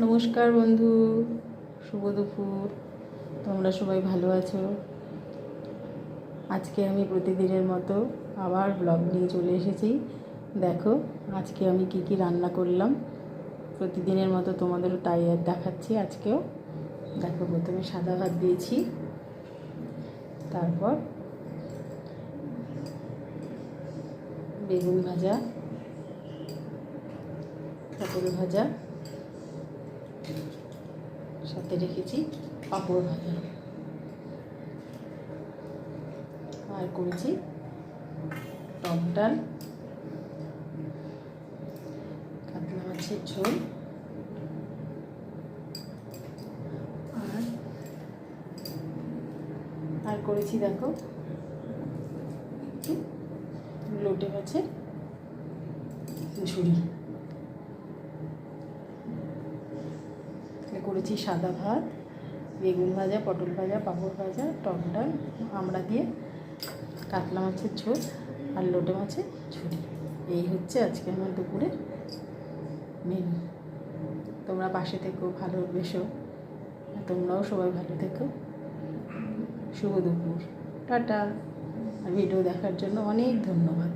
নমস্কার বন্ধু, শুভ দুপুর। তোমরা সবাই ভালো আছো? আজকে আমি প্রতিদিনের মতো আবার ব্লগ নিয়ে চলে এসেছি। দেখো আজকে আমি কি কি রান্না করলাম। প্রতিদিনের মতো তোমাদেরও তাই আর দেখাচ্ছি আজকেও। দেখো, প্রথমে সাদা ভাত দিয়েছি, তারপর বেগুন ভাজা, পটল ভাজা, সাথে রেখেছি পাঁপড় ভাজা, আর করেছি টক ডাল, কাতলা মাছের ঝোল, আর করেছি দেখো লোটে মাছের ঝুড়ি। করেছি সাদা ভাত, বেগুন ভাজা, পটল ভাজা, পাঁপড় ভাজা, টক ডাল, আমড়া দিয়ে, কাতলা মাছের ঝোল আর লোটে মাছের ঝুড়ি। এই হচ্ছে আজকে আমার দুপুরের মেনু। তোমরা পাশে থেকো, ভালোবেসো, তোমরাও সবাই ভালো থেকো। শুভ দুপুর, টাটা। আর ভিডিও দেখার জন্য অনেক ধন্যবাদ।